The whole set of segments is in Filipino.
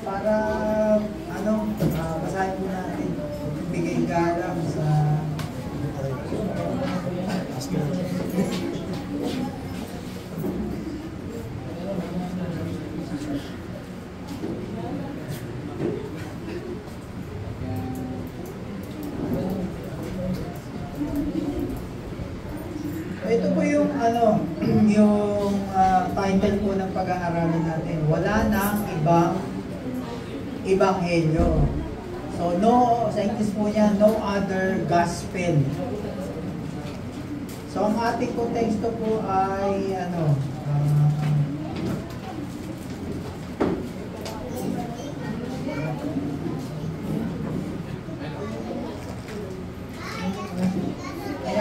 para basahin po natin. Bigay galang sa ito po yung yung title po ng pag-aaralan natin. Wala nang ibang ebanghelyo. So sa English po niya, no other gospel. So ang ating konteksto po ay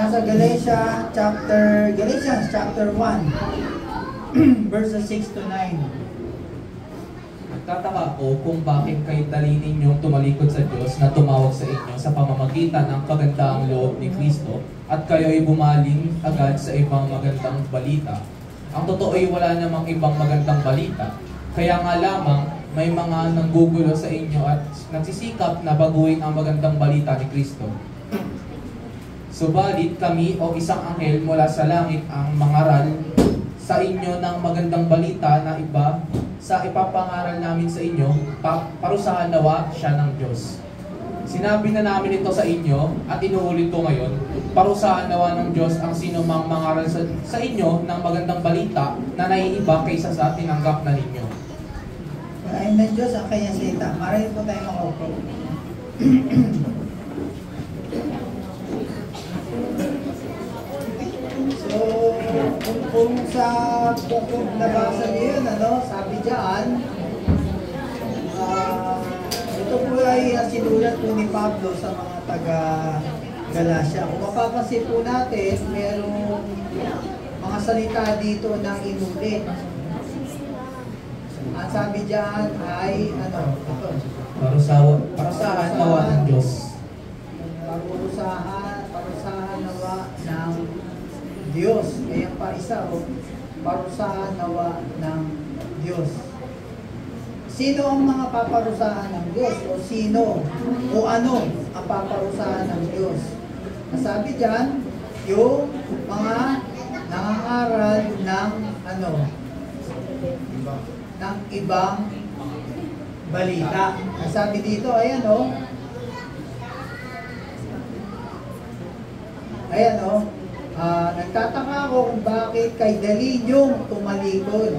sa Galatians chapter 1 verses 6 to 9. Nagtataka ako kung bakit kayo dalinin ninyong tumalikod sa Diyos na tumawag sa inyo sa pamamagitan ng kagandaang loob ni Kristo at kayo ay bumaling agad sa ibang magandang balita. Ang totoo ay wala namang ibang magandang balita. Kaya nga lamang may mga nanggugulo sa inyo at nagsisikap na baguhin ang magandang balita ni Kristo. Subalit kami o isang anghel mula sa langit ang mangaral sa inyo ng magandang balita na iba sa ipapangaral namin sa inyo, parusahan nawa siya ng Diyos. Sinabi na namin ito sa inyo at inuulit ko ngayon, parusahan nawa ng Diyos ang sino mang mangaral sa inyo ng magandang balita na naiiba kaysa sa tinanggap na ninyo. Pagkain ng Diyos ang kanyang salita. Maraming po tayo makaupo. So, kung sa nabasa niyo yun, sabi dyan, ito po ay sinulat po ni Pablo sa mga taga-Galacia. Kung mapapansin po natin, merong mga salita dito na inulit. Ang sabi dyan ay, parusahan nawa ng Diyos. Parusahan nawa ng Diyos. Kaya pa isa, parusahan nawa ng Diyos. Sino ang mga paparusahan ng Diyos? O sino? O ano ang paparusahan ng Diyos? Nasabi dyan, yung mga nangangaral ng ng ibang balita. Nasabi dito, ayan nagtataka ako kung bakit kay dali niyong tumalikod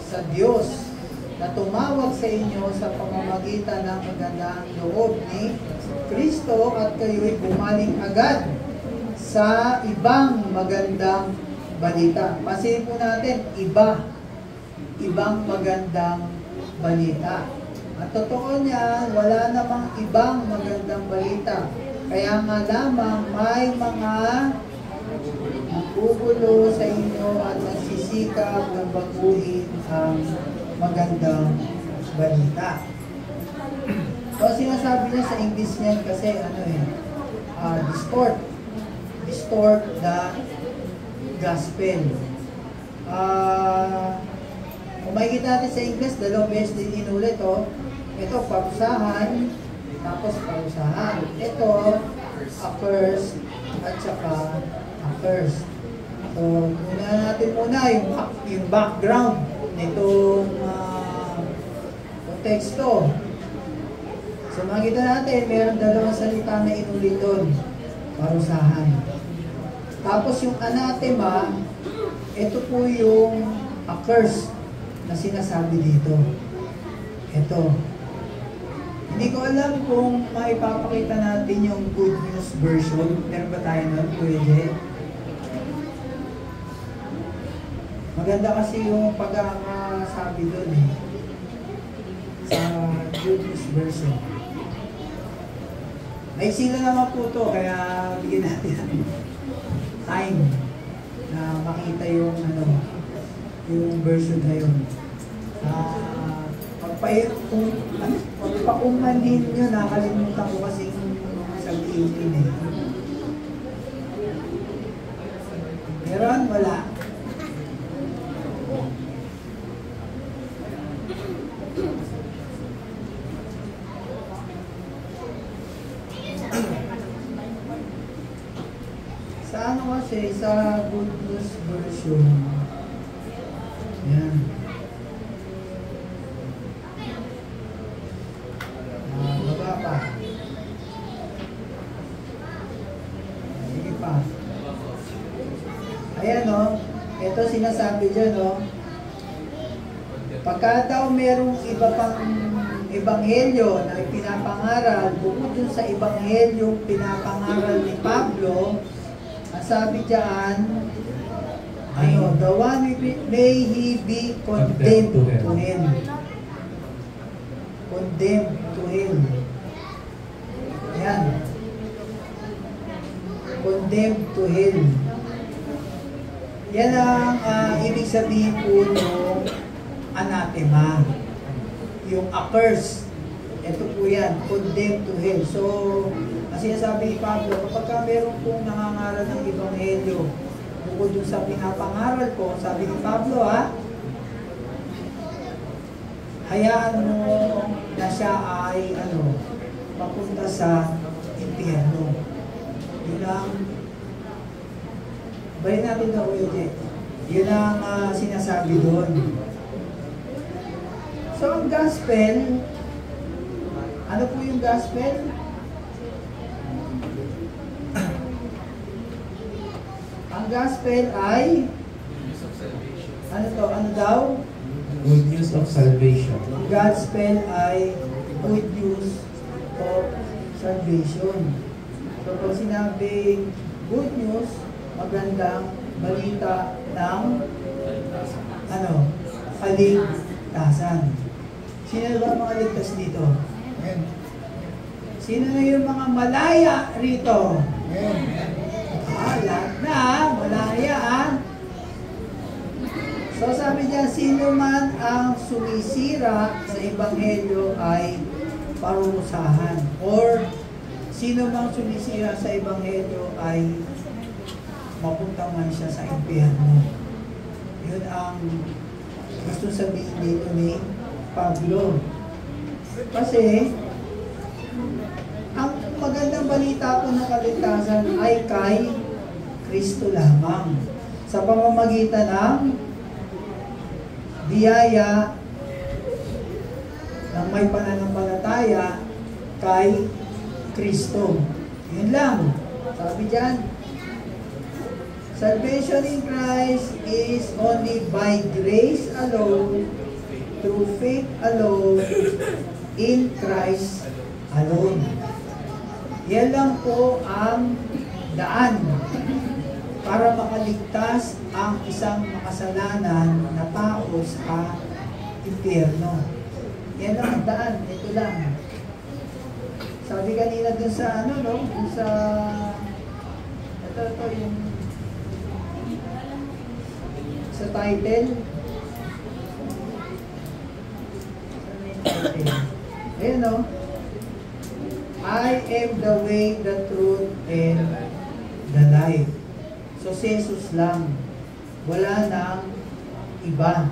sa Diyos na tumawag sa inyo sa pamamagitan ng magandang loob ni Kristo at kayo'y bumaling agad sa ibang magandang balita. Pansinin po natin, ibang magandang balita. At totoo niyan, wala namang ibang magandang balita. Kaya nga lamang may mga gugulo sa inyo at nagsisikap na baguhin ang magandang balita. So sinasabi niya sa English niyan kasi distort the gospel. Kung makikita natin sa English, dalawang beses din inulit ito parusahan, tapos parusahan. Ito accursed at saka accursed. So, muna natin yung background nitong teksto. So, makikita natin, meron dalawang salita na inulit doon. Parusahan. Tapos yung anathema, ito po yung accursed na sinasabi dito. Ito. Hindi ko alam kung maipapakita natin yung Good News version. Meron ba tayo nun, Kuya Jay? Maganda kasi yung pagkakasabi doon sa Good News version. May sila naman po to, kaya bigyan natin time na makita yung yung version na yun. Pagpakumanin nyo, nakalimutan ko kasi sabihin Meron? Wala. kasi sa Good News Version. Yan. Baba pa. Sige pa. Ayan o. Ito sinasabi dyan o. Pagka daw merong iba pang ebanghelyo na pinapangaral, bukod dun sa ebanghelyo pinapangaral ni Pablo, ang sabi dyan, the one may he be condemned to hell. Condemned to hell. Ayan. Condemned to hell. Yan ang ibig sabihin po ng anathema. Yung accursed. Ito po yan, condemned to hell. So, ang sinasabi ni Pablo, kapag meron pong nangangaral ng ebanghelyo, bukod dun sa pinapangaral ko, sabi ni Pablo hayaan mo na siya ay papunta sa impyerno. Yun ang balik natin na ulit. Yun ang sinasabi doon. So, ang gospel, ano po yung gospel? Ang gospel ay ano daw? Good news of salvation. Ang gospel ay good news of salvation. So, pag sinabing good news, magandang balita ng kaligtasan. Sino ba mga ligtas dito? Amen. Sino na yung mga malaya rito? Amen. Lahat na, malaya So sabi niya, sino man ang sumisira sa ebanghelyo ay parurusahan. Or, sino mang sumisira sa ebanghelyo ay mapunta man siya sa impyerno. Yun ang gusto sabihin dito ni Pablo. Kasi, ang magandang balita po ng kaligtasan ay kay Kristo lamang. Sa pamamagitan ng biyaya ng may pananampalataya kay Kristo. Yun lang. Sabi dyan, salvation in Christ is only by grace alone, through faith alone, in Christ alone. Yan lang po ang daan para makaligtas ang isang makasalanan na tao sa impyerno. Yan lang ang daan. Ito lang. Sabi kanina dun sa dun sa ito yung sa title. Ayan I am the way, the truth, and the life. So si Jesus lang. Wala nang iba.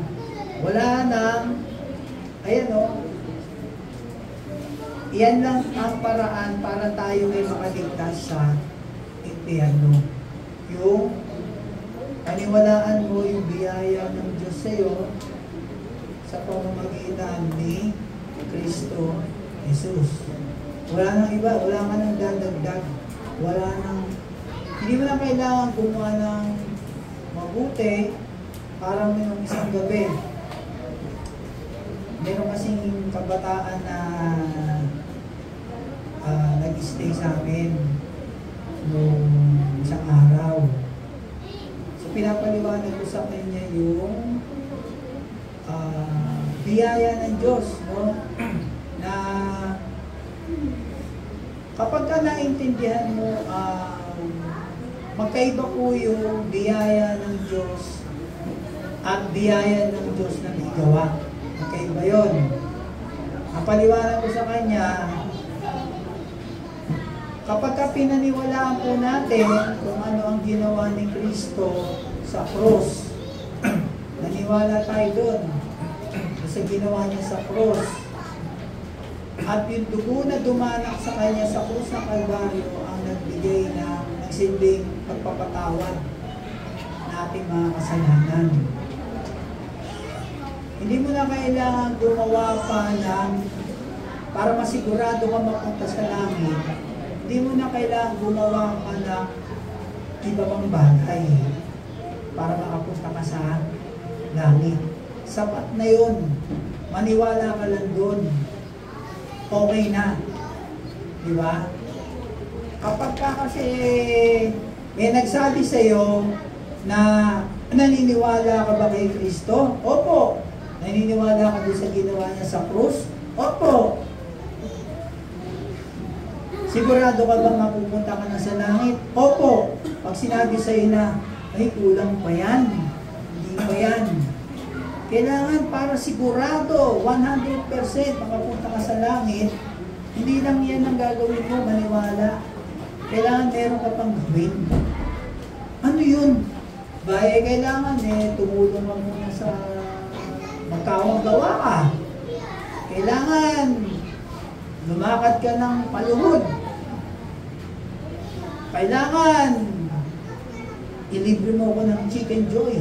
Wala nang, yan lang ang paraan para tayo ay makaligtas sa impyerno. Yung paniwalaan mo yung biyaya ng Diyos sa iyo sa pamamagitan ni Kristo Jesus. Wala nang iba, wala ka nang dadagdag, hindi mo na kailangan gumawa ng mabuti para minong isang gabi. Meron kasing kabataan na nag-stay sa amin noong isang araw. So pinapaliwanag ko sa kanya yung biyaya ng Diyos, na kapag ka naintindihan mo, magkaiba po yung biyaya ng Diyos at biyaya ng Diyos na may gawa. Magkaiba yun. Ang paliwanag ko sa kanya, kapag ka pinaniwalaan po natin kung ano ang ginawa ni Kristo sa cross, naniwala tayo doon sa ginawa niya sa cross. At yung dugo na dumanak sa kanya sa krus ng Kalbaryo ang nagbigay ng nagsilbing pagpapatawad na ating mga kasalanan. Hindi mo na kailangan gumawa pa ng, para masigurado ka mapunta sa langit, hindi mo na kailangan gumawa pa ng iba pang bagay para makapunta ka sa langit. Sapat na yun. Maniwala ka lang doon. Okay na. Di ba? Kapag ka kasi may nagsabi sa'yo na naniniwala ka ba kay Kristo? Opo. Naniniwala ka doon sa ginawa niya sa krus? Opo. Sigurado ka bang mapupunta ka na sa langit? Opo. Pag sinabi sa'yo na, ay kulang pa yan. Hindi pa yan. Kailangan para sigurado, 100% makapunta ka sa langit, hindi lang yan ang gagawin mo, maniwala. Kailangan meron ka pang gawin. Ano yun? Baya kailangan tumulong ka muna sa magkawang gawa ka. Kailangan lumakad ka ng paluhod. Kailangan ilibre mo ko ng Chicken Joy.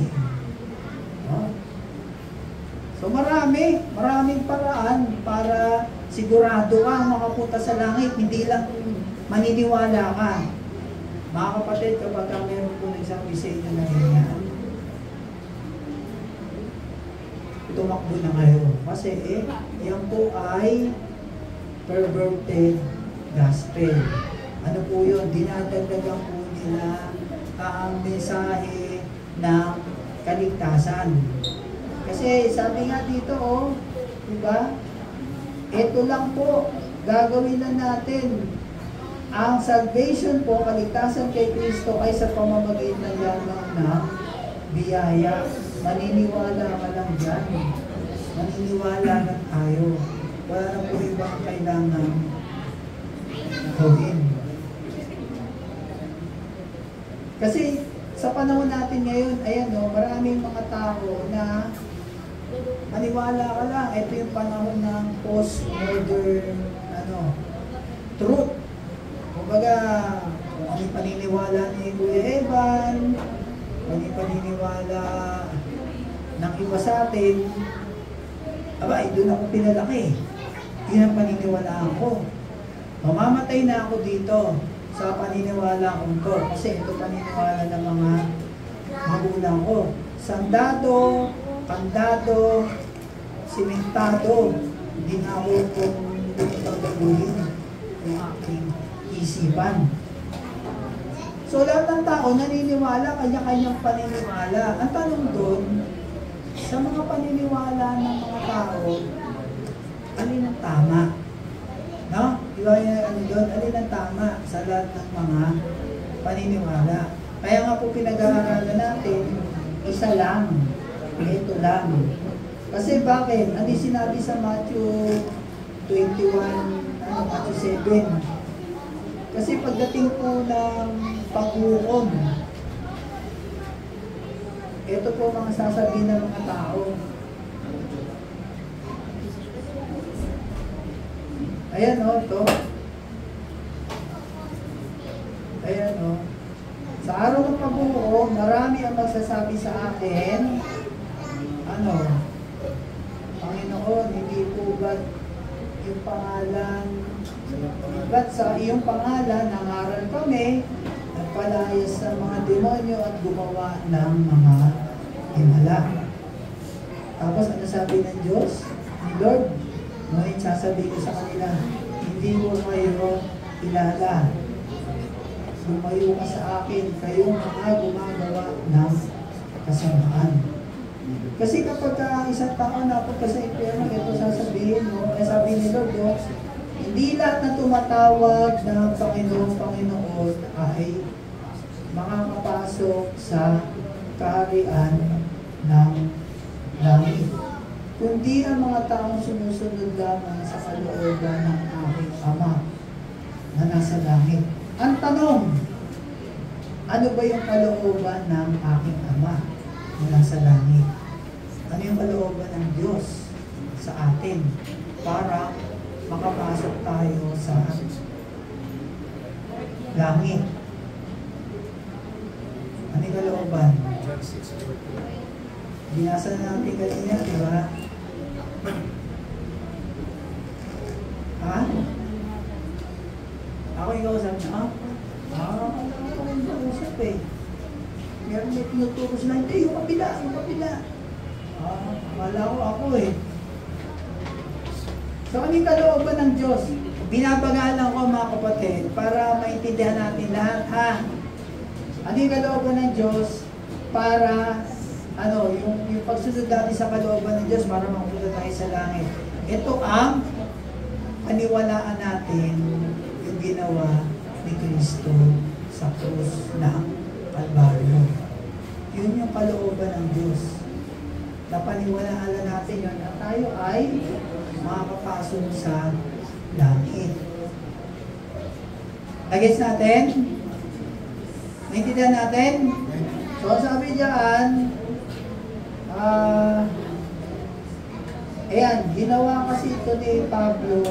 No? So maraming paraan para sigurado ka makapunta sa langit, hindi lang maniniwala ka. Mga kapatid, kapag meron po nagsabi sa inyo na ganyan, tumakbo na kayo. Kasi yan po ay perverted gospel. Ano po yun? Dinadagdagan po nila ang mensahe ng kaligtasan. Kasi sabi nga dito, diba? Ito lang po, gagawin na natin. Ang salvation po, kaligtasan kay Kristo ay sa pamamagitan lamang ng biyaya. Maniniwala ka lang dyan. Maniniwala lang tayo. Wala na po ibang kailangan gawin. Kasi sa panahon natin ngayon, ayan maraming mga tao na maniwala ka lang, ito yung panahon ng post-modern truth. Kumbaga, kung ano yung paniniwala ni Kuya Evan, kung ano yung paniniwala ng iba sa atin, doon ako pinalaki. Yun ang paniniwalaan ko. Mamamatay na ako dito sa paniniwala ko to. Kasi ito paniniwala ng mga magulang ko. Sandado, kandado, simentado, hindi na ako kung pagbaguhin ng aking isipan. So lahat ng tao naniniwala, kanya-kanyang paniniwala. Ang tanong doon, sa mga paniniwala ng mga tao, alin ang tama? No? Diba doon, alin ang tama sa lahat ng mga paniniwala? Kaya nga po pinag-aaralan natin, isa lang. Ito lang. Kasi bakit? Ano sinabi sa Matthew 21, Matthew 7? Kasi pagdating po ng pag-ukom, ito po mga sasabihin ng mga tao. Ayan ito. Ayan sa araw ng pag-ukom, marami ang magsasabi sa akin, Panginoon, hindi po ba't yung pangalan, ba't sa iyong pangalan, nangaral kami, nagpalayas sa mga demonyo at gumawa ng mga himala. Tapos ano sabi ng Diyos? Ni Lord, ngunit sasabihin ko sa kanila, hindi mo kayo kilala. Lumayo ka sa akin, kayong mga gumagawa ng kasamaan. Kasi kapag isang tao napunta sa impyerno, ito sasabihin mo, sabi ni Lord, hindi lahat na tumatawag ng Panginoon ay makakapasok sa kaharian ng langit. Kundi ang mga taong sumusunod lamang sa kalooban ng aking Ama na nasa langit. Ang tanong, ano ba yung kalooban ng aking Ama na nasa langit? Ano yung kalooban ng Diyos sa atin para makapasok tayo sa langit? Binasa natin kanina, di ba? Ha? Ako yung kausap niya, ako yung kausap eh. Meron may tinuturo sila, hindi, yung kapila. Wala ako eh. So, ano yung kalooban ng Diyos? Binabagalan ko mga kapatid para maintindihan natin lahat, ha? Ano yung kalooban ng Diyos para, yung pagsunod natin sa kalooban ng Diyos para mapunta tayo sa langit. Ito ang paniwalaan natin yung ginawa ni Kristo sa krus ng Kalbaryo. Yun yung kalooban ng Diyos. Napaniwalaan natin yun at tayo ay makakapasok sa langit. Nagets natin? Naintindihan natin? So sabi diyan, ayan, ginawa kasi ito ni Pablo,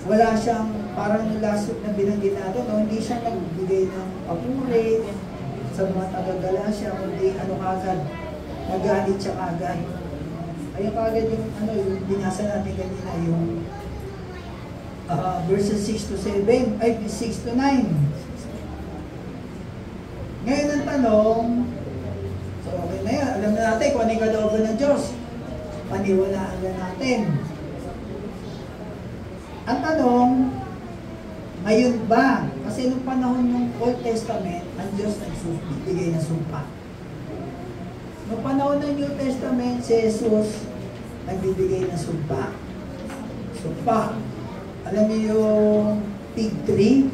wala siyang parang lasot na binanggit natin, hindi siya nagbigay ng papuri sa mga taga-Galacia, kundi kagad, nagalit siya kagad. Ayun kagad yung binasa natin kanina, yung verses 6 to 7, 6 to 9. Ngayon ang tanong, so okay na yan, alam na natin kung ano yung kalooban ng Diyos. Paniwalaan na natin. Ang tanong, ngayon ba? Kasi nung panahon ng Old Testament, ang Diyos nagbigay ng sumpa. Nung panahon ng New Testament, si Jesus nagbibigay ng sumpa. Sumpa. Alam niyo yung fig tree?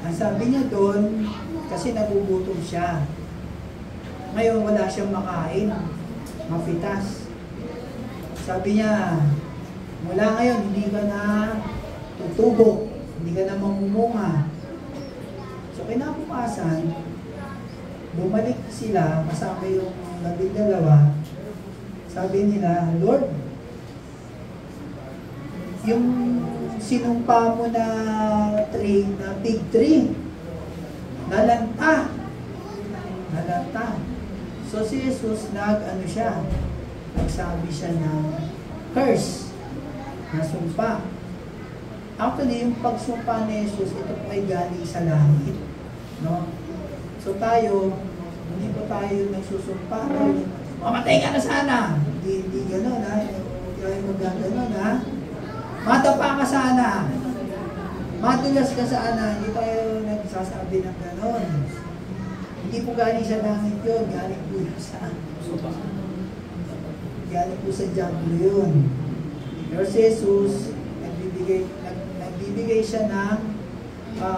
Ang sabi niya doon, kasi nagugutom siya. Ngayon wala siyang makain. Mapitas. Sabi niya, mula ngayon hindi ka na tutubo. Hindi ka na mamumunga. So kinabukasan, bumalik sila, kasama yung 12. Sabi nila, Lord, yung sinumpa mo na tree, na fig tree, nalanta. So si Jesus nagsabi siya ng curse, na sumpa. Actually, yung pagsumpa ni Jesus, ito po ay galing sa langit. No? So tayo, hindi po tayo nagsusumpa. Mamatay ka na sana. Hindi gano'n, ha? Hindi tayo magagano'n, ha? Matapa ka sana. Madulas ka sana. Hindi tayo nagsasabi ng gano'n. Hindi po galing sa langit yun. Galing po sa Diablo yun. Pero si Jesus, nagbibigay siya ng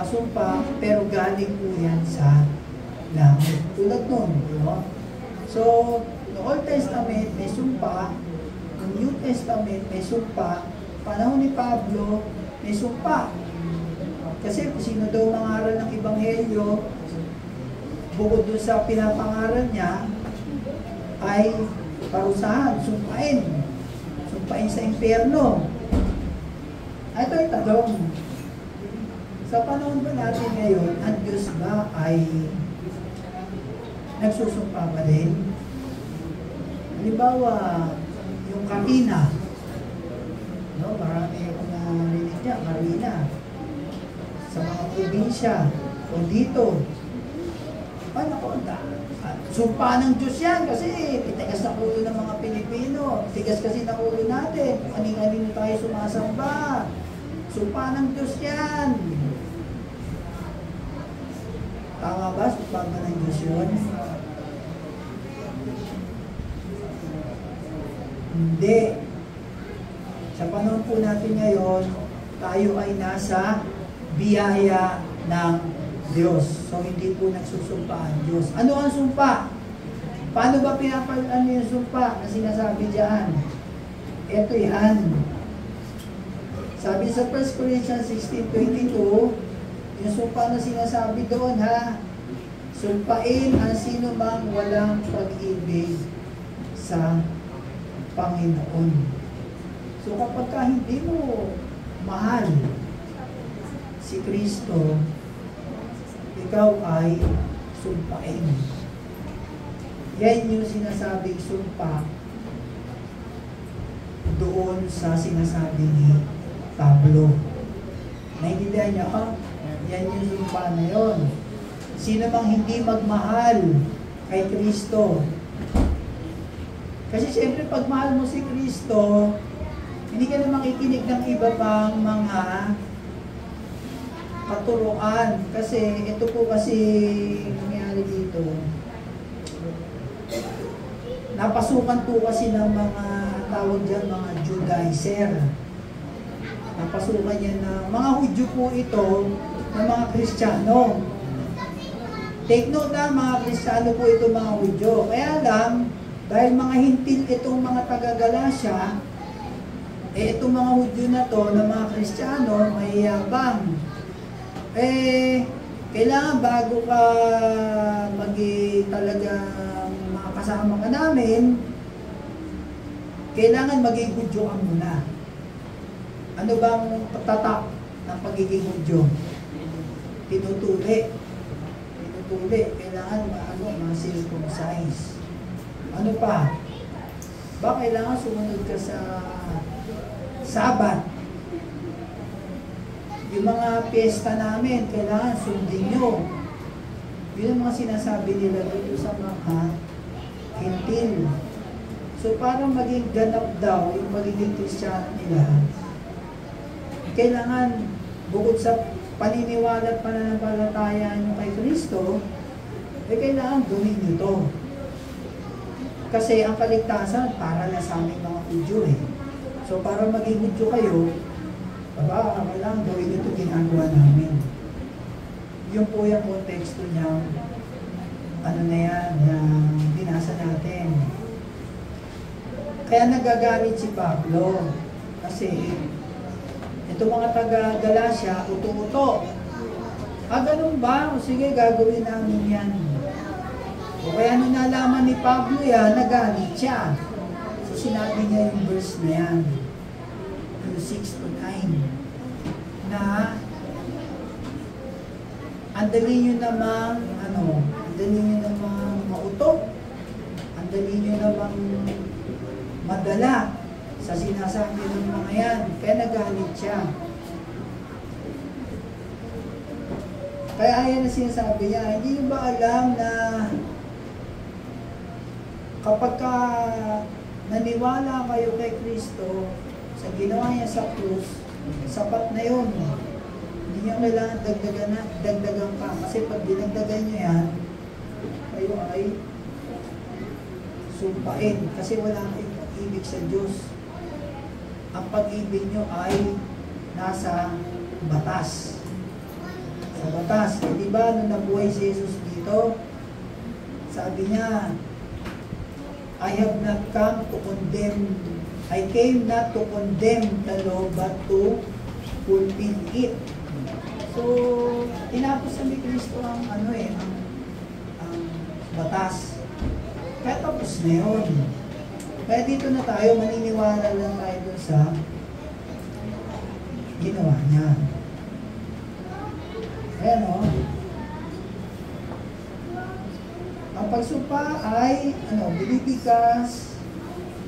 sumpa, pero galing po yan sa langit. Tulad nun, no? So, the Old Testament may sumpa, the New Testament may sumpa, panahon ni Pablo may sumpa. Kasi kung sino daw mangaral ng Ebanghelyo, bukod doon sa pinapangaral niya, ay parusahan, sumpain sa impyerno. Ito ay tanong. Sa panahon ba natin ngayon, ang Diyos ba ay nagsusumpa pa din? Halimbawa, yung Karina. No, marami akong narinig niya, Karina. Sa mga probinsya, o dito. Paano ko? Sumpa ng Diyos yan kasi tigas na ulo ng mga Pilipino. Tigas kasi ng ulo natin. Kaning-kanin tayo sumasamba. Sumpa ng Diyos yan. Tama ba? Sumpa ba ng Diyos yun? Hindi. Sa panahon po natin ngayon, tayo ay nasa biyaya ng Diyos. So, hindi po nagsusumpa ang Diyos. Ano ang sumpa? Paano ba pinapalitan yung sumpa na sinasabi diyan? Ito yan. Sabi sa 1 Corinthians 16:22, yung sumpa na sinasabi doon, ha? Sumpain ang sino mang walang pag-ibig sa Panginoon. So, kapag ka hindi mo mahal si Kristo, ikaw ay sumpain. Yan yung sinasabing sumpa doon sa sinasabi ni Pablo. Naintindihan niyo ako? Yan yung sumpa na yun. Sino mang hindi magmahal kay Kristo. Kasi siyempre pag mahal mo si Kristo, hindi ka na makikinig ng iba pang mga katuruan. Kasi ito po kasi nangyari dito. Napasukan po kasi ng mga tawag dyan, mga Judaizer. Napasukan yan na mga Hudyo po ito ng mga Kristiyano. Take note na, mga Kristiyano po ito mga Hudyo. Kaya lang, dahil mga hintil itong mga taga-Galasya, itong mga Hudyo na to, na mga Kristiyano, mayayabang. Kailangan bago ka talagang makakasama ka namin, kailangan maging Hudyo ka muna. Ano bang tatak ng pagiging Hudyo? Tinutuli. Kailangan ma-circumcise. Ano pa? Ba kailangan sumunod ka sa Sabat? Yung mga piyesta namin, kailangan sundin nyo. Yun ang mga sinasabi nila dito sa mga hintil. So para maging ganap daw yung magiging Kristiyano nila, kailangan bukod sa paniniwala at pananampalataya nyo kay Kristo, kailangan gawin nyo to. Kasi ang kaligtasan para na sa aming mga Hudyo So para maging Hudyo kayo, kailangan gawin nyo ito ginagawa namin. Yung po yung konteksto niya, ano na yan, yung binasa natin. Kaya nagagalit si Pablo. Kasi ito mga taga-Galasya, uto-uto. Ganun ba? O sige, gagawin namin yan. O kaya nung nalaman ni Pablo yan, nagalit siya. So sinabi niya yung verse na yan. Yung 6 to 9. Na, ang dali nyo namang, ang dali nyo namang mauto. Ang dali nyo namang madala sa sinasabi ng mga yan. Kaya nagalit siya. Kaya ayan na sinasabi niya, hindi nyo ba alam na kapag ka naniwala kayo kay Kristo sa ginawa niya sa krus, sapat na yun. Hindi nyo kailangan dagdagan pa. Kasi pag dinagdagan nyo yan, kayo ay sumpain. Kasi wala kayong pag-ibig sa Diyos. Ang pag-ibig nyo ay nasa batas. Sa batas. Di ba nung nabuhay si Jesus dito, sabi niya, I have not come to condemn, I came not to condemn the law, but to fulfill it. So, tinapos sa ni Kristo ang ang batas. Kaya tapos na yun. Kaya dito na tayo, maniniwala lang tayo dun sa ginawa niya. Ayan o. Ang pagsumpa ay, binibigas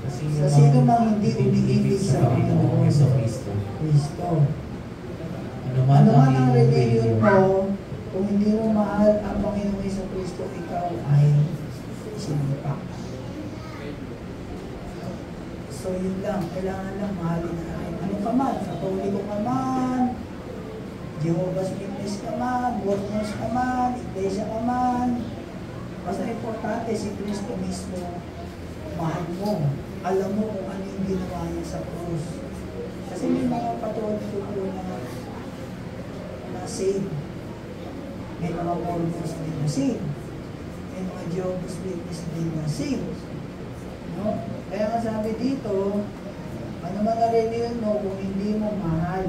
sa sino mang hindi umiibig sa Panginoon Kristo. Ano man ang religion mo, kung hindi mo mahal ang Panginoon Kristo, ikaw ay sinumpa. So yun lang, kailangan lang mahalin natin. Ano ka man, Katoliko ka man, Jehovah's Witness ka man, Mormons ka man, Iglesia ka man, basta importante si Kristo mismo, mahal mo, alam mo kung ano yung ginawa niya sa krus. Kasi may mga Katoliko po na saved. May mga Mormons din na saved. May mga Jehovah's Witness din na saved. No? Kaya nga sabi dito, ano mga reliyon mo kung hindi mo mahal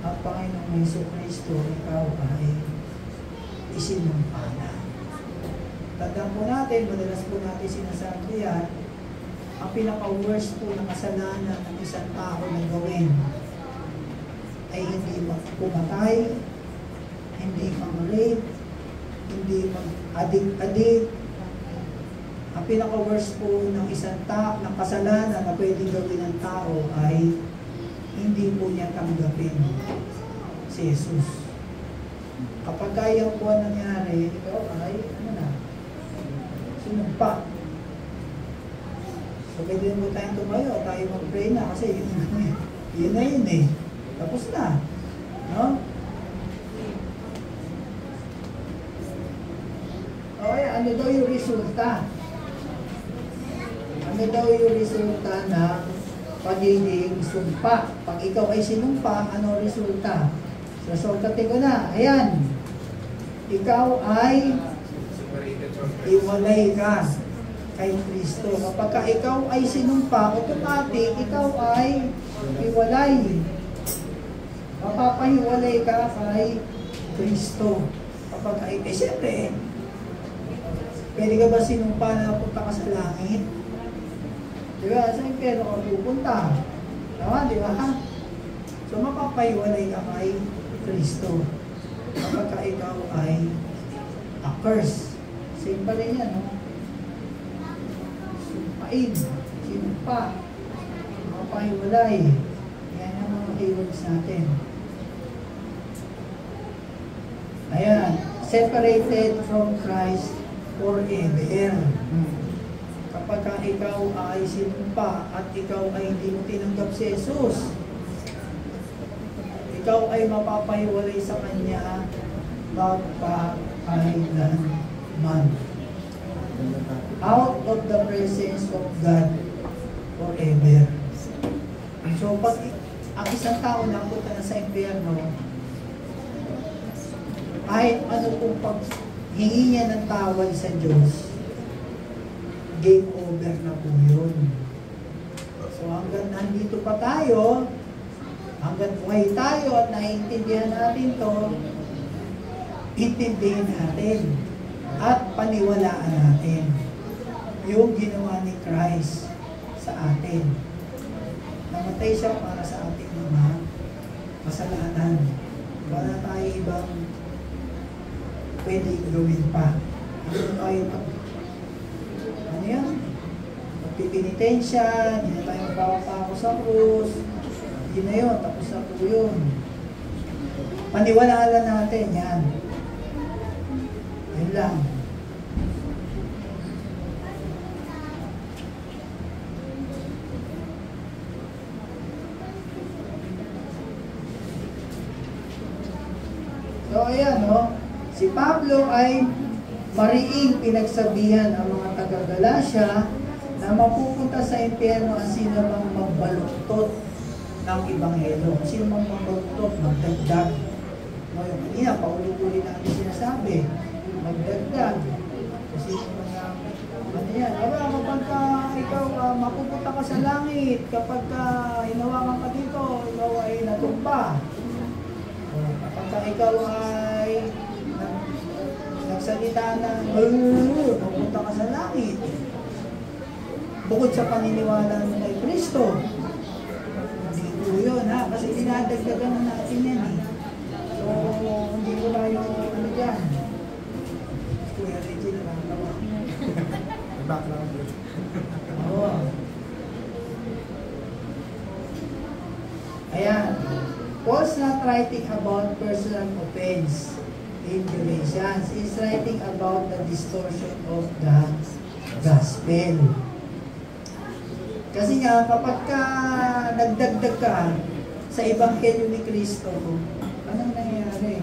ang Panginoong Jesucristo, ikaw ay isinumpa na. Tandaan po natin, madalas po natin sinasabi yan, ang pinaka-worst po ng kasalanan ng isang tao na gawin ay hindi pumatay, hindi mag-rape, hindi mag-addict, ang pinaka-worst po ng ng kasalanan na pwedeng gawin ng tao ay hindi po niya tanggapin si Jesus. Kapag kaya po ang nangyari, ikaw ay, sinumpa. So, pwede mo tayong tumayo, tayo mag-pray na kasi yun na yun eh. Tapos na. No? Okay, ano daw yung resulta? Ano daw yung resulta ng pagiging sumpa? Pag ikaw ay sinumpa, ano resulta? So, sortate ko na. Ayan. Ikaw ay iwalay ka kay Kristo. Kapag ikaw ay sinumpa, automatic, ikaw ay iwalay. Mapapahiwalay ka kay Kristo. Kapag ay, siyempre, pwede ka ba sinumpa na punta ka sa langit? Diba? Sa impyerno ka pupunta. Tama, di ba? So, mapapahiwalay ka kay Kristo. Kapag ikaw ay accursed. Same pa rin yan, no? Sumpain, sinumpa, mapahiwalay. Yan ang mga keywords natin. Ayan, separated from Christ forever. Kapag ikaw ay sinumpa at ikaw ay hindi mo tinanggap si Jesus, ikaw ay mapapahiwalay sa Kanya magpakailanman. Out of the presence of God forever. So, pag ang isang tao na punta na sa impyerno, kahit ano kung paghingi niya ng tawad sa Diyos, game over na po yun. So, hanggang nandito pa tayo, hanggang buhay tayo at naiintindihan natin to, intindihin natin at paniwalaan natin yung ginawa ni Christ sa atin. Namatay siya para sa ating mga kasalanan. Wala tayo ibang pwede gawin pa. Ano tayo ano yan? Magpipinitensya, hindi na tayo magpapako sa krus, hindi na yun, tapos na po yun. Paniwalaan natin yan. Yun lang. So ayan, no? Si Pablo ay mariing pinagsabihan ang mga taga-Galacia na mapupunta sa impyerno ang sino mang magbaluktot ng Ebanghelyo. Sino mang magbaluktot, magdagdag. No, yung kanina, pauli-uli natin sinasabi, magdagdag. Kasi ano yan, kapag ikaw mapupunta ka sa langit, kapag hinawakan ka dito, ikaw ay natumba. Kapag ikaw ay nagsalita ng pupunta ka sa langit, bukod sa paniniwala mo kay Kristo, hindi po yun, ha? Kasi dinadagdagan na natin yan, eh. So, hindi ko na yung ano dyan. Kuya Reggie na lang tawa. Background. Oo. Ayan. Paul's not writing about personal offense in Galatians. He's writing about the distortion of the gospel. Kasi nga, kapag ka nagdagdag ka sa Ebanghelyo ni Kristo, anong nangyayari?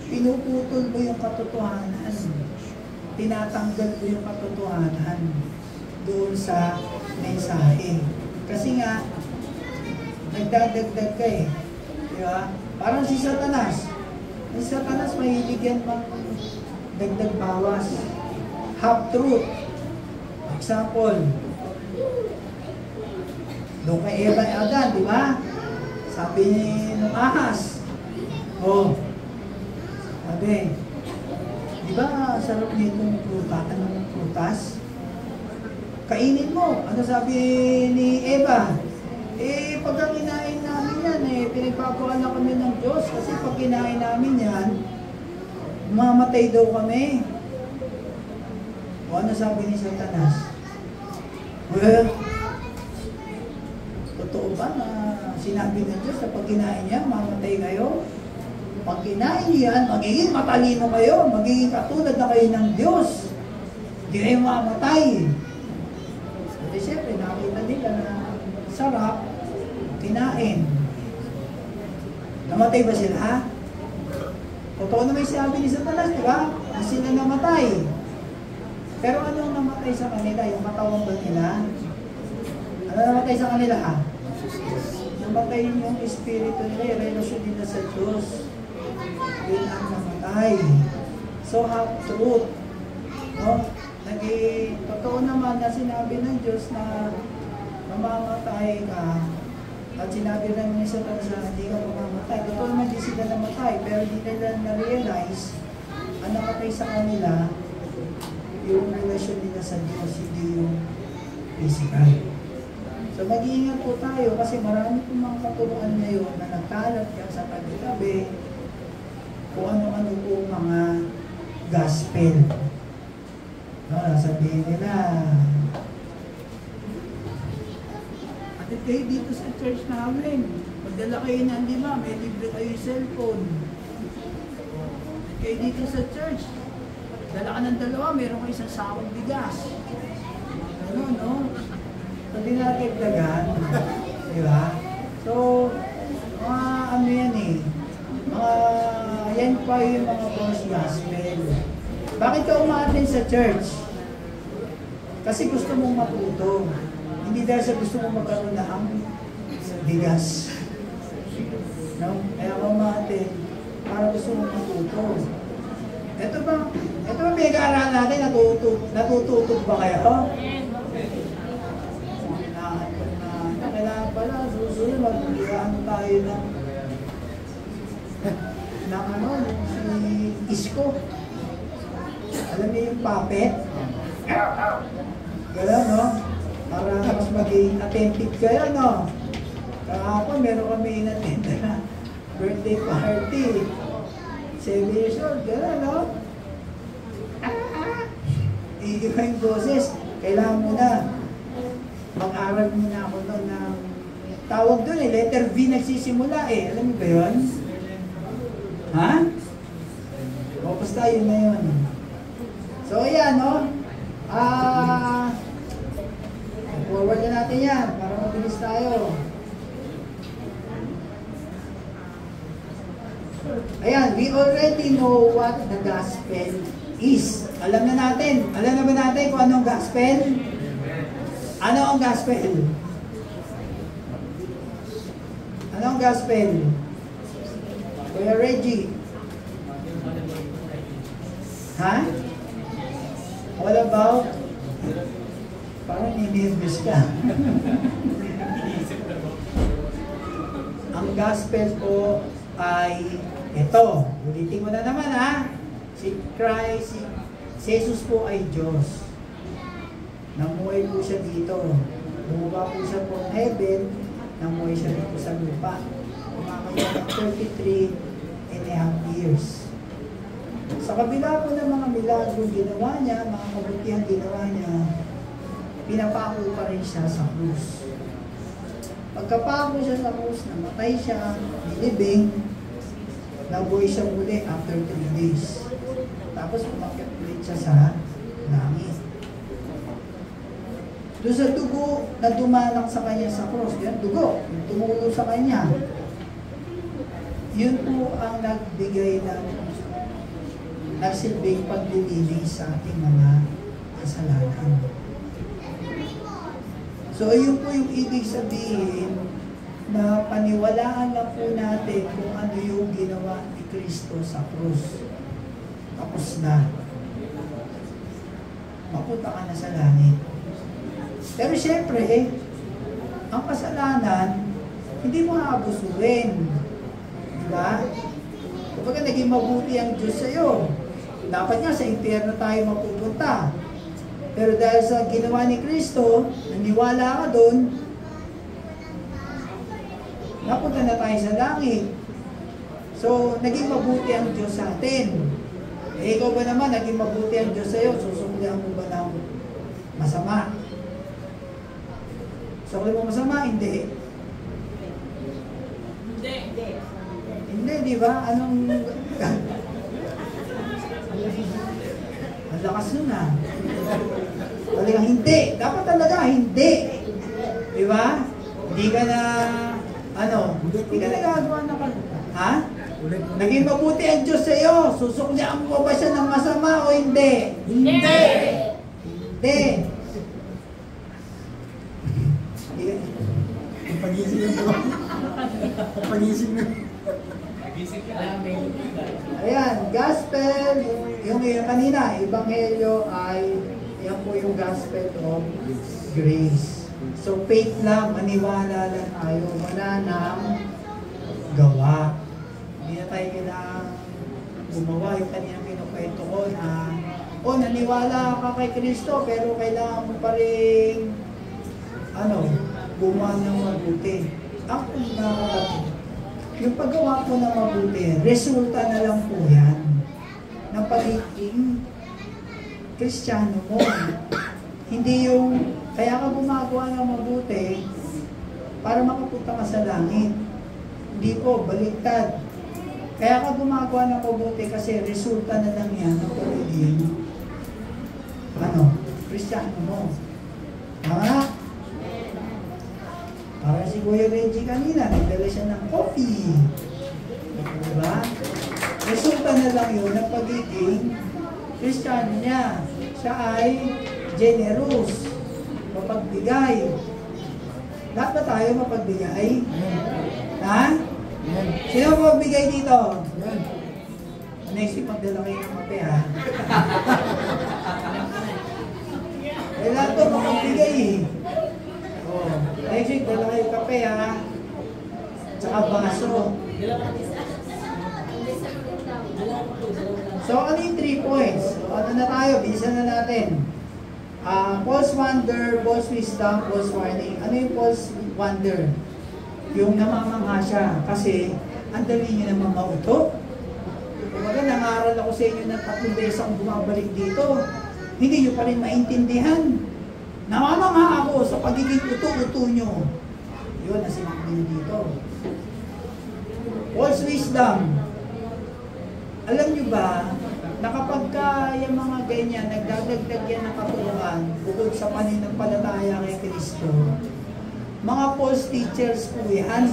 Pinuputol mo yung katotohanan. Tinatanggal mo yung katotohanan doon sa mensahe. Kasi nga, nagdadagdag ka eh. Di ba? Parang si Satanas. Si Satanas mahilig yan pang dagdag bawas. Half-truth. Example, doon kay Eva at Adan, di ba? Sabi nung ahas, sabi, di ba sarap nitong anong prutas? Kainin mo. Ano sabi ni Eva? Pagka kinain namin yan, pinagpapakala kami ng Diyos kasi pag kinain namin yan, mamatay daw kami. O ano sabi ni Satanas? Well, totoo ba na sinabi ng Diyos na pag kinain niya, mamatay kayo? Pag kinain niya yan, magiging matalino kayo, magiging katulad na kayo ng Diyos. Hindi kayo mamatay. At siyempre, nakita nila na sarap, kinain. Namatay ba sila? Totoo naman yung sinabi ni Satanas, di ba? Na sila namatay. Pero anong namatay sa kanila? Yung katawan ba nila? Ano namatay sa kanila? Namatay yung espiritu nila, yung relasyon nila sa Diyos. Yun ang namatay. So, half truth. No? Totoo naman na sinabi ng Diyos na mamamatay ka. At sinabi naman ni Satanas na hindi ka mamamatay. Totoo naman di sila namatay. Pero hindi nila na-realize ang namatay sa kanila yung relasyon nila sa Diyos, hindi yung physical. So mag-iingat po tayo kasi marami pong mga katuruan ngayon na nagkalat yan sa tabi-tabi kung ano-ano po mga gospel. No, sabihin nila, at kayo dito sa church namin, magdala kayo ng 5, may libre kayo yung cellphone. At kayo dito sa church, dala ka ng 2, meron kayo isang sakong bigas. Ano, no? So, dinatagdagan. Diba? So, mga ano yan eh. Yan pa yung mga false gospel. Bakit ka umaattend sa church? Kasi gusto mong matuto. Hindi dahil sa gusto mong magkaroon ng bigas. No? Kaya ka umaattend para gusto mong matuto. Ito ba pinag-aaralan natin? Natututog ba kayo? Kailangan pala, susunod, mag-ano tayo ng si Isko. Alam niyo yung puppet? Gano'n, no? Para mas maging attentive kayo, no? Kahapon, meron kami inattend na birthday party. 7 years old, gano'n, no? Iiba yung boses. Kailangan mo na mag-aral muna ako doon ng tawag doon eh, letter V nagsisimula eh. Alam mo ba yun? Ha? O, basta yun na yun. So, ayan, no? Forward na natin yan para mabilis tayo. Ayan, we already know what the gospel is. Alam na natin. Alam na ba natin kung anong gospel? Ano ang gospel? Ano ang gospel? Kuya Reggie? Ha? What about? Parang ninimbis ka. Ang gospel po ay ito. Ulitin mo na naman ha. Si Christ, si Jesus po ay Diyos. Namuhay po siya dito. Bumaba po siya from heaven, namuhay siya dito sa lupa. Kumakaroon ng 33.5 years. Sa kabila po ng mga milagrong ginawa niya, mga kabutihan ginawa niya, pinapako pa rin siya sa krus. Pagkapako siya sa krus, namatay siya, nilibing, nabuhay siya muli after 3 days. Tapos umakyat ulit siya sa langit. Doon sa dugo na dumanak sa kanya sa cross, yan dugo, yung tumulo sa kanya. Yun po ang nagbigay ng nagsilbing paglilinis sa ating mga kasalanan. So yun po yung ibig sabihin na paniwalaan lang po natin kung ano yung ginawa ni Kristo sa krus. Tapos na. Mapunta ka na sa langit. Pero syempre, ang kasalanan, hindi mo aabusuin. Diba? Kapag naging mabuti ang Diyos sa'yo, dapat nga sa impyerno tayo mapupunta. Pero dahil sa ginawa ni Kristo, naniwala ka doon, napunta na tayo sa langit. So, naging mabuti ang Diyos sa atin. Eh, ikaw ba naman, naging mabuti ang Diyos sa'yo, susuklihan mo ba ng masama. So, kung mo masama, hindi. Hindi, di ba? Anong... Ang lakas nun ah. Talagang hindi. Dapat talaga hindi. Di ba? Hindi ka na... Hindi ka nagagawa na... Ha? Naging mabuti ang Diyos sa iyo. Susuklyan mo ba siya ng masama o hindi? Hindi! Hindi. Pag-ising na. Pag-ising na. Ayan, gospel, yung kanina, ebanghelyo ay, yan po yung gospel of grace. So faith lang, maniwala lang tayo, wala nang gawa. Hindi na tayo kailangan gumawa. Yung kanina kinukwento ko na, naniwala ka kay Kristo, pero kailangan mo pa rin, gumawa ng mabuti. Yung paggawa po ng mabuti, resulta na lang po yan ng pagiging Kristiyano mo. Hindi yung, kaya ka gumagawa ng mabuti para makapunta ka sa langit. Hindi po, baliktad. Kaya ka gumagawa ng mabuti kasi resulta na lang yan ng pagiging Kristiyano mo. Tama? Para si Kuya Reggie kanina, nagdala siya ng coffee. Diba? Resulta na lang yun ng pagiging Kristiyano niya. Siya ay generous, mapagbigay. Lahat ba tayo mapagbigay? Ha? Sino mapagbigay dito? Naisip magdala kayo ng kape, ha? Lahat ito mapagbigay, eh. Naisip, dala kayo kape, ha? Tsaka baso. So, ano yung 3 points? So, ano na tayo? Bilisan na natin. False wonder, false wisdom, false warning. Ano yung false wonder? Yung namamangha siya. Kasi, ang dali niyo naman mauto. Kumbaga, nangaral ako sa inyo na 3 beses akong bumabalik dito. Hindi niyo pa rin maintindihan. Namamangha ako sa pagiging uto-uto nyo. Yun ang sinabi nyo dito. False wisdom. Alam nyo ba, na kapag yung mga ganyan, nagdadagdag yan ng katuruan, bukod sa pananampalataya kay Kristo, mga false teachers po yan.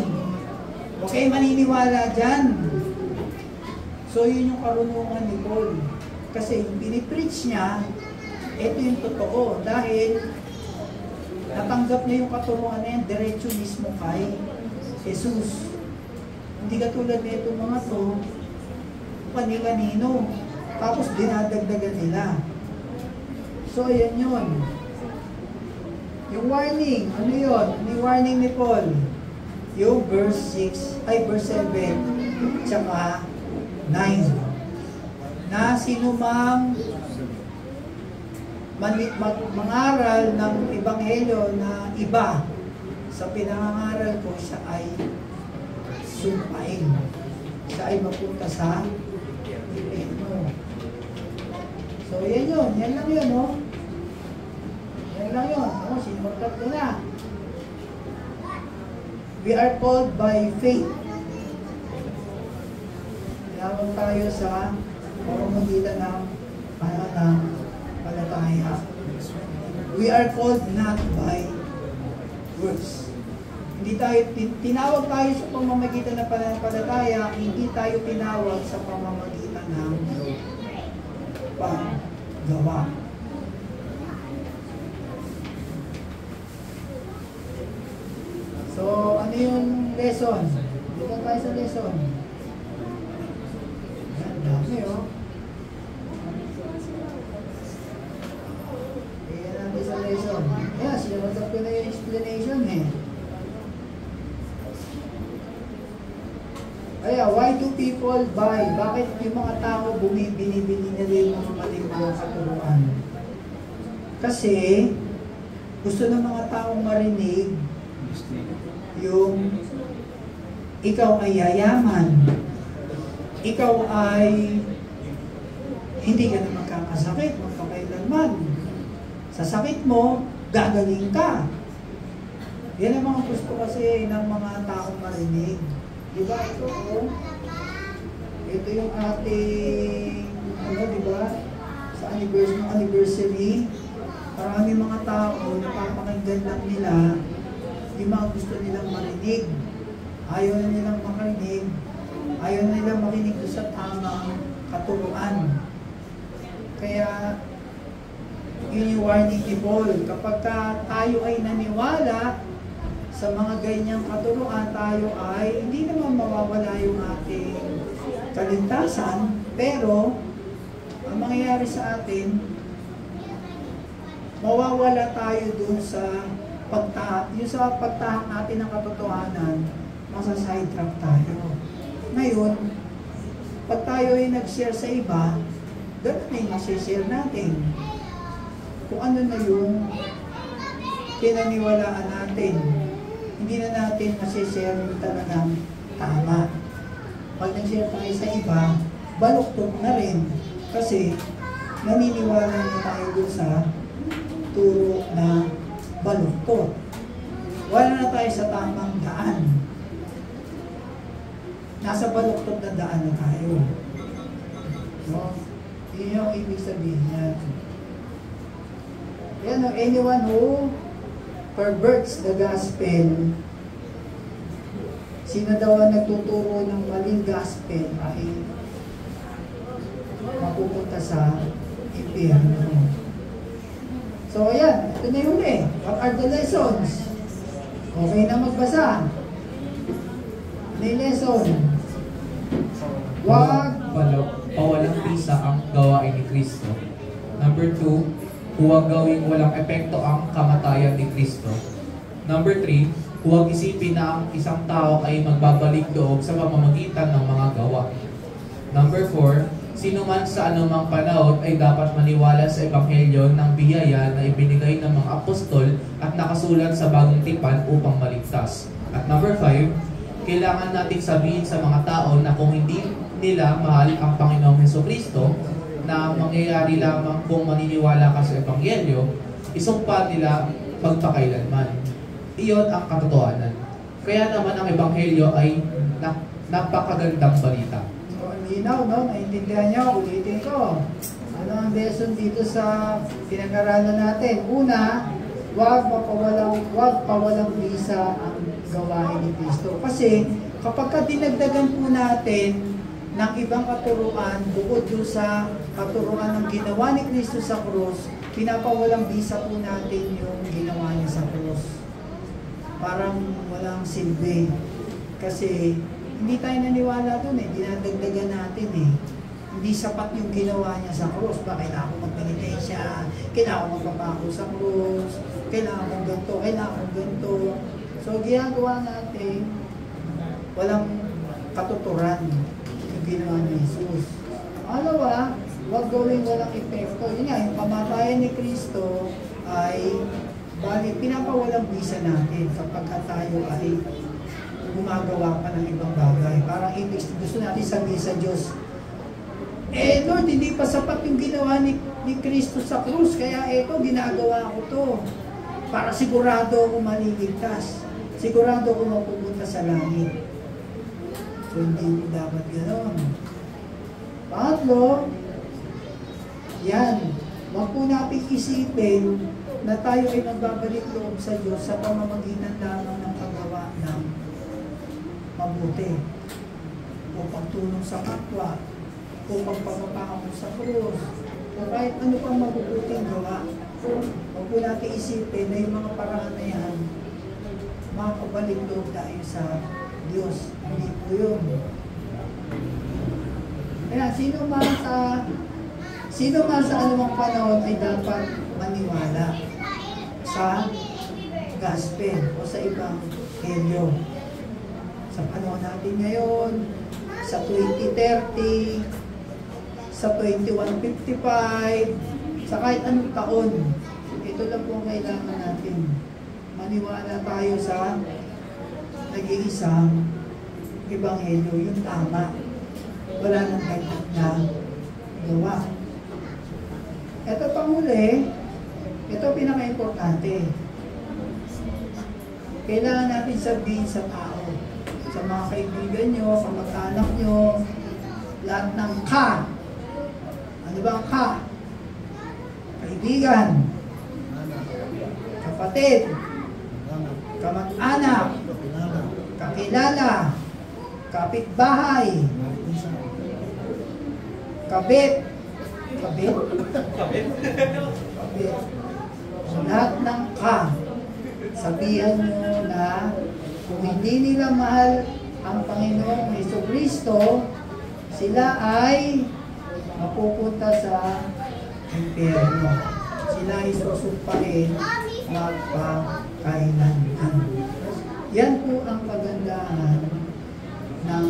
Huwag kayo maniniwala dyan. So yun yung karunungan ni Paul. Kasi yung pinipreach niya, ito yung totoo. Dahil natanggap niya yung katuruan na yan, diretso mismo kay Jesus. Hindi katulad na itong mga to, kani-kanino. Tapos dinadagdagan nila. So, ayan yun. Yung warning, ano yun? Yung warning ni Paul. Yung verse 7, tsaka 9. Na sinumang mangaral ng ebanghelyo na iba sa pinangangaral ko, siya ay sumpain. Siya ay mapunta sa impyerno. So, yan yun. Yan lang yun, no? Yan lang yun. Sinurtat ko na. We are called by faith. Tinawag tayo sa pamamagitan ng pananampalataya. We are called not by works. Hindi tayo, tinawag tayo sa pamamagitan ng pananampalataya, hindi tayo tinawag sa pamamagitan ng paggawa. So, ano yung lesson? Dito tayo sa lesson. Yan, dami, oh. Ayan natin sa lesson. Yan, sinunod ko na yung explanation, eh. Kaya, why do people buy? Bakit yung mga tao binibili nila yung mga maling mga katuruan? Kasi, gusto ng mga taong marinig yung ikaw ay yayaman, ikaw ay hindi ka na magkakasakit magkakailanman. Sa sakit mo, gagaling ka. Yan ang mga gusto kasi ng mga taong marinig. Diba? Ito yung ating, diba? Sa anniversary, marami mga tao, napapakinggan lang nila yung mga gusto nilang marinig. Ayaw na nilang makarinig, ayaw na nilang makinig sa tamang katuruan. Kaya, yun yung warning ni Paul. Kapag tayo ay naniwala sa mga ganyang katuruan, tayo ay hindi naman mawawala yung ating kaligtasan, pero ang mangyayari sa atin, mawawala tayo dun sa pagtahak natin ng katotohanan, masasidetrack tayo. Ngayon, pag tayo ay nag-share sa iba, ganun ay masishare natin. Kung ano na yung pinaniwalaan natin. Hindi na natin masishare yung talagang tama. Pag nag-share tayo sa iba, baluktot na rin. Kasi naniniwala na tayo dun sa turo na baluktot. Wala na tayo sa tamang daan. Nasa baluktot na daan na tayo. No? Yun yung ibig sabihin niya. Yan, anyone who perverts the gospel, sino daw ang nagtuturo ng maling gospel ay mapupunta sa impyerno. So, ayan, ito na yun eh. What are the lessons? Okay na magbasa. May lesson. Wag pawalang bisa ang gawain ni Kristo. Number 2, huwag gawing walang epekto ang kamatayan ni Kristo. Number 3, huwag isipin na ang isang tao ay magbabalik loob sa pamamagitan ng mga gawa. Number 4, sino man sa anumang panahon ay dapat maniwala sa ebanghelyo ng biyaya na ibinigay ng mga apostol at nakasulat sa bagong tipan upang maligtas. At number 5, kailangan nating sabihin sa mga tao na kung hindi nila mahal ang Panginoong Hesukristo, na mangyayari lamang kung maniniwala ka sa ebanghelyo, isumpa nila pagpakailanman. Iyon ang katotohanan. Kaya naman ang ebanghelyo ay napakagandang balita. So, linaw, no? Naintindihan nyo, ulitin ko. Ano ang lesson dito sa pinag-aralan natin? Una, huwag pawalang bisa ang gawain ni Kristo. Kasi kapag dinagdagan po natin ng ibang katuruan, bukod doon sa katuruan ng ginawa ni Kristo sa krus, pinapawalang bisa po natin yung ginawa niya sa krus. Parang walang silbi. Kasi hindi tayo naniwala doon eh, dinadagdagan natin eh. Hindi sapat yung ginawa niya sa krus. Kailangan ko magpenitensya, kailangan ko magpapako sa krus, kailangan kong ganito, kailangan kong ganito. So ginagawa natin, walang katuturan ginawa ni Jesus. Alawa, huwag gawing walang epekto. Yun nga, yung kamatayan ni Kristo ay pinapawalang bisa natin kapag tayo ay gumagawa pa ng ibang bagay. Parang gusto natin sabihin sa Diyos, Lord, hindi pa sapat yung ginawa ni Kristo sa krus, kaya ginagawa ko to para sigurado ako maliligtas. Sigurado ako mapupunta sa langit. So, hindi dapat gano'n. Pangatlo, yan, wag po natin isipin na tayo ay magbabalik loob sa Diyos sa pamamagitan lamang ng paggawa ng mabuti o pagtulong sa kapwa o pagpapapako sa krus o kahit ano pang mabubuting gawa. Wag po natin isipin na yung mga paraan na yan makakabalik loob tayo sa Diyos. Hindi po yun. Kaya sino man sa anumang panahon ay dapat maniwala sa gospel o sa ibang helyo. Sa panahon natin ngayon, sa 2030, sa 2155, sa kahit anong taon, ito lang po ang kailangan natin. Maniwala tayo sa nag-iisang ebanghelyo, yung tama. Wala nang dagdag na gawa. Ito pang huli, Ito pinaka-importante. Kailangan natin sabihin sa tao, sa mga kaibigan nyo, kamag-anak nyo, lahat ng ka. Ano ba ang ka? Kaibigan, kapatid, kamag-anak, kakilala, kapitbahay, kabit. Kabit? Kabit. So, lahat ng ka, sabihan nyo na kung hindi nila mahal ang Panginoong Jesucristo, sila ay mapupunta sa impyerno. Sila ay susumpain magpakailanman. Yan po ang kagandahan ng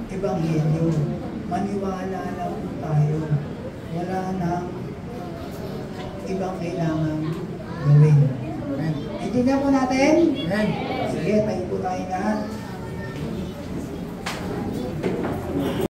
Ebanghelyo. Maniwala lang po tayo. Wala nang ibang kailangan gawin. Intindihan po natin? Sige, tayo po tayo lahat.